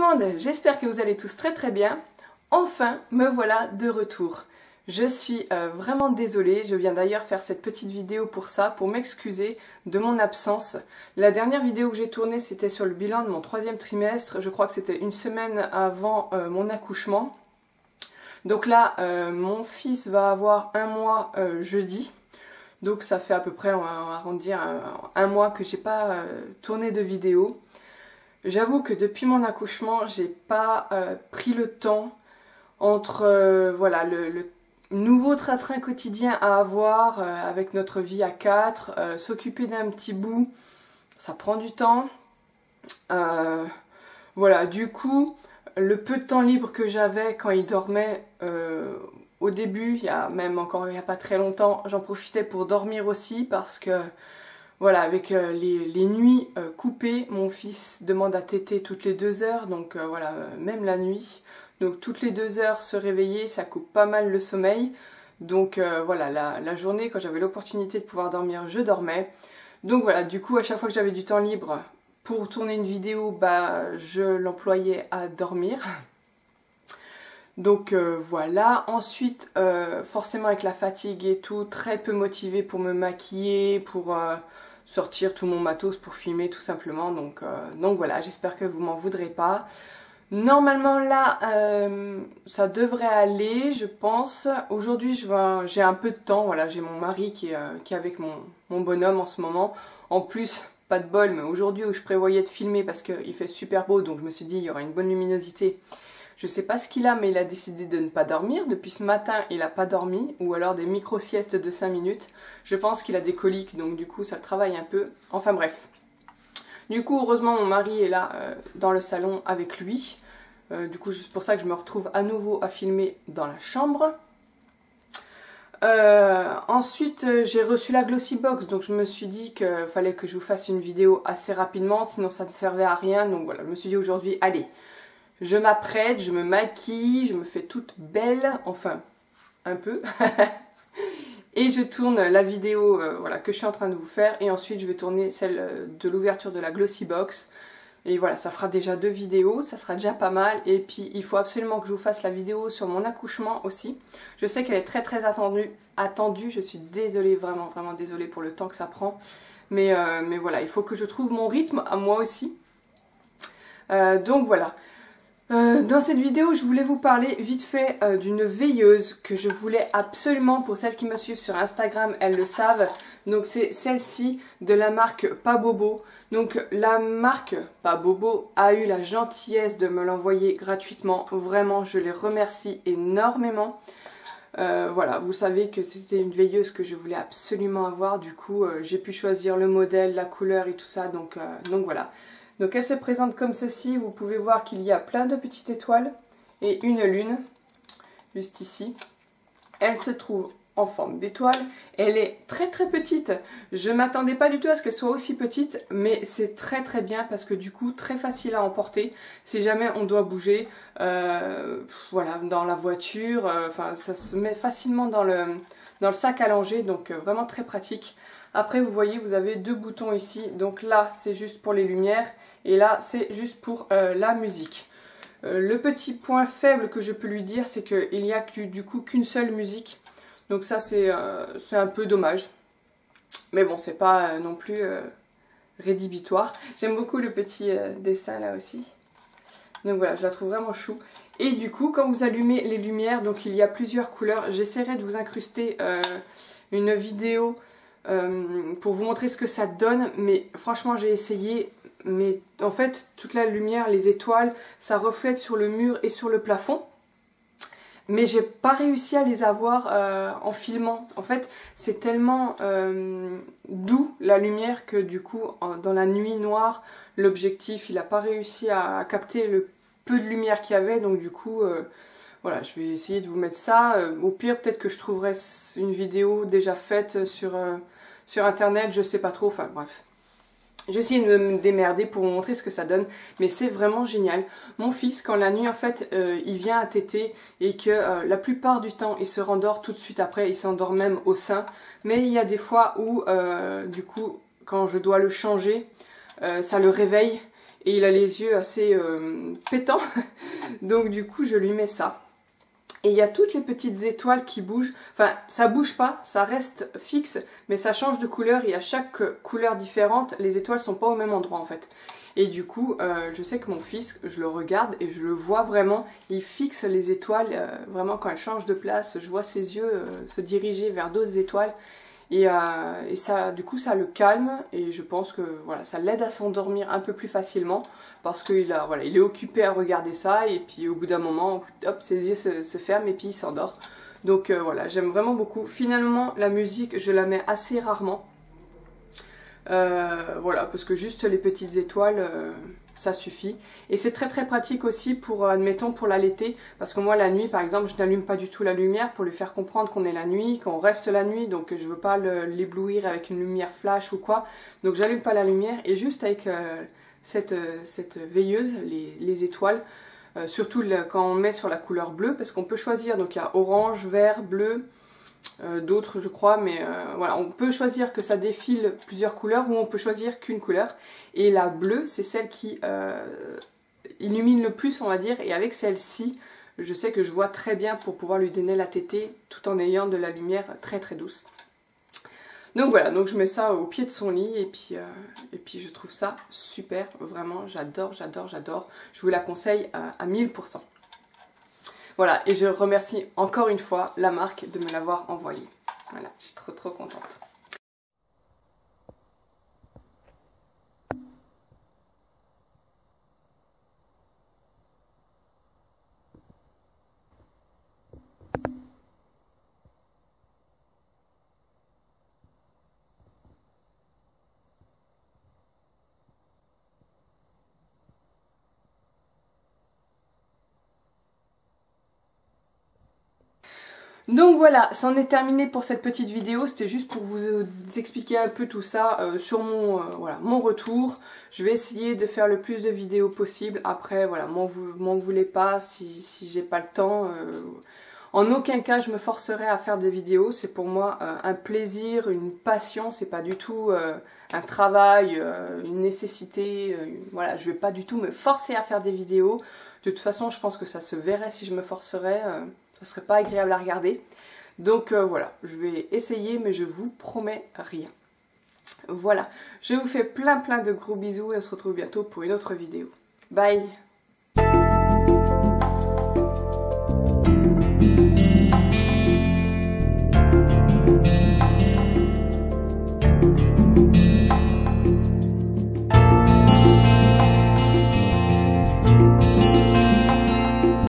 monde, j'espère que vous allez tous très très bien. Enfin, me voilà de retour. Je suis vraiment désolée, je viens d'ailleurs faire cette petite vidéo pour ça, pour m'excuser de mon absence. La dernière vidéo que j'ai tournée, c'était sur le bilan de mon 3e trimestre, je crois que c'était une semaine avant mon accouchement. Donc là, mon fils va avoir 1 mois jeudi, donc ça fait à peu près, on va arrondir, un mois que j'ai pas tourné de vidéo. J'avoue que depuis mon accouchement, j'ai pas pris le temps entre voilà, le nouveau train-train quotidien à avoir avec notre vie à 4, s'occuper d'un petit bout, ça prend du temps. Voilà, du coup, le peu de temps libre que j'avais quand il dormait au début, il y a pas très longtemps, j'en profitais pour dormir aussi parce que voilà, avec les nuits coupées, mon fils demande à téter toutes les 2 heures, donc voilà, même la nuit. Donc toutes les 2 heures se réveiller, ça coupe pas mal le sommeil. Donc voilà, la journée, quand j'avais l'opportunité de pouvoir dormir, je dormais. Donc voilà, du coup, à chaque fois que j'avais du temps libre pour tourner une vidéo, bah, je l'employais à dormir. Donc voilà, ensuite, forcément avec la fatigue et tout, très peu motivée pour me maquiller, pour sortir tout mon matos pour filmer tout simplement. Donc voilà, j'espère que vous m'en voudrez pas. Normalement là, ça devrait aller, je pense. Aujourd'hui, j'ai un peu de temps. Voilà, j'ai mon mari qui est avec mon bonhomme en ce moment. En plus, pas de bol, mais aujourd'hui où je prévoyais de filmer parce qu'il fait super beau, donc je me suis dit il y aura une bonne luminosité. Je sais pas ce qu'il a, mais il a décidé de ne pas dormir. Depuis ce matin, il n'a pas dormi, ou alors des micro-siestes de 5 minutes. Je pense qu'il a des coliques, donc du coup ça le travaille un peu. Enfin bref. Du coup, heureusement, mon mari est là dans le salon avec lui. Du coup, c'est pour ça que je me retrouve à nouveau à filmer dans la chambre. Ensuite, j'ai reçu la Glossybox, donc je me suis dit qu'il fallait que je vous fasse une vidéo assez rapidement, sinon ça ne servait à rien. Donc voilà, je me suis dit aujourd'hui, allez, je m'apprête, je me maquille, je me fais toute belle, enfin, un peu. Et je tourne la vidéo voilà, que je suis en train de vous faire, et ensuite je vais tourner celle de l'ouverture de la Glossybox. Et voilà, ça fera déjà 2 vidéos, ça sera déjà pas mal. Et puis il faut absolument que je vous fasse la vidéo sur mon accouchement aussi. Je sais qu'elle est très très attendue, je suis désolée, vraiment vraiment désolée pour le temps que ça prend. Mais voilà, il faut que je trouve mon rythme à moi aussi. Donc voilà. Dans cette vidéo, je voulais vous parler vite fait d'une veilleuse que je voulais absolument, pour celles qui me suivent sur Instagram, elles le savent. Donc c'est celle-ci de la marque Pabobo. Donc la marque Pabobo a eu la gentillesse de me l'envoyer gratuitement. Vraiment, je les remercie énormément. Voilà, vous savez que c'était une veilleuse que je voulais absolument avoir. Du coup, j'ai pu choisir le modèle, la couleur et tout ça. Donc voilà. Donc elle se présente comme ceci, vous pouvez voir qu'il y a plein de petites étoiles et une lune, juste ici. Elle se trouve en forme d'étoile, elle est très très petite, je ne m'attendais pas du tout à ce qu'elle soit aussi petite, mais c'est très très bien parce que du coup très facile à emporter si jamais on doit bouger, voilà, dans la voiture, enfin ça se met facilement dans le sac à langer, donc vraiment très pratique. Après vous voyez, vous avez 2 boutons ici, donc là c'est juste pour les lumières et là c'est juste pour la musique. Le petit point faible que je peux lui dire, c'est qu'il n'y a du coup qu'une seule musique, donc ça c'est un peu dommage, mais bon, c'est pas non plus rédhibitoire. J'aime beaucoup le petit dessin là aussi, donc voilà, je la trouve vraiment chou. Et du coup, quand vous allumez les lumières, donc il y a plusieurs couleurs, j'essaierai de vous incruster une vidéo pour vous montrer ce que ça donne, mais franchement j'ai essayé, mais en fait toute la lumière, les étoiles, ça reflète sur le mur et sur le plafond, mais j'ai pas réussi à les avoir en filmant. En fait c'est tellement doux la lumière que du coup dans la nuit noire, l'objectif il a pas réussi à capter le peu de lumière qu'il y avait, donc du coup voilà, je vais essayer de vous mettre ça. Au pire, peut-être que je trouverai une vidéo déjà faite sur internet, je sais pas trop, enfin bref. J'ai essayé de me démerder pour vous montrer ce que ça donne, mais c'est vraiment génial. Mon fils, quand la nuit en fait, il vient à téter et que la plupart du temps, il se rendort tout de suite après, il s'endort même au sein. Mais il y a des fois où, du coup, quand je dois le changer, ça le réveille. et il a les yeux assez pétants, donc du coup je lui mets ça. Et il y a toutes les petites étoiles qui bougent, enfin ça bouge pas, ça reste fixe, mais ça change de couleur et à chaque couleur différente, les étoiles sont pas au même endroit en fait. Et du coup, je sais que mon fils, je le regarde et je le vois vraiment, il fixe les étoiles, vraiment quand elles changent de place, je vois ses yeux se diriger vers d'autres étoiles. Et ça, du coup, ça le calme et je pense que voilà, ça l'aide à s'endormir un peu plus facilement parce qu'il voilà, il est occupé à regarder ça et puis au bout d'un moment, hop, ses yeux se ferment et puis il s'endort. Donc voilà, j'aime vraiment beaucoup. Finalement, la musique, je la mets assez rarement. Voilà, parce que juste les petites étoiles, ça suffit. Et c'est très très pratique aussi pour, admettons, pour l'allaiter, parce que moi la nuit par exemple, je n'allume pas du tout la lumière pour lui faire comprendre qu'on est la nuit, qu'on reste la nuit, donc je veux pas l'éblouir avec une lumière flash ou quoi, donc j'allume pas la lumière, et juste avec cette veilleuse, les étoiles, surtout quand on met sur la couleur bleue, parce qu'on peut choisir, donc il y a orange, vert, bleu, d'autres je crois, mais voilà, on peut choisir que ça défile plusieurs couleurs ou on peut choisir qu'une couleur, et la bleue c'est celle qui illumine le plus on va dire, et avec celle-ci je sais que je vois très bien pour pouvoir lui donner la tétée tout en ayant de la lumière très très douce. Donc voilà, donc je mets ça au pied de son lit et puis je trouve ça super, vraiment j'adore, j'adore, j'adore, je vous la conseille à 1000%. Voilà, et je remercie encore une fois la marque de me l'avoir envoyé. Voilà, je suis trop contente. Donc voilà, c'en est terminé pour cette petite vidéo, c'était juste pour vous expliquer un peu tout ça sur voilà, mon retour. Je vais essayer de faire le plus de vidéos possible, après voilà, m'en voulez pas si j'ai pas le temps. En aucun cas je me forcerai à faire des vidéos, c'est pour moi un plaisir, une passion, c'est pas du tout un travail, une nécessité, voilà, je vais pas du tout me forcer à faire des vidéos. De toute façon je pense que ça se verrait si je me forcerais. Ce serait pas agréable à regarder. Donc voilà, je vais essayer mais je vous promets rien. Voilà, je vous fais plein de gros bisous et on se retrouve bientôt pour une autre vidéo. Bye!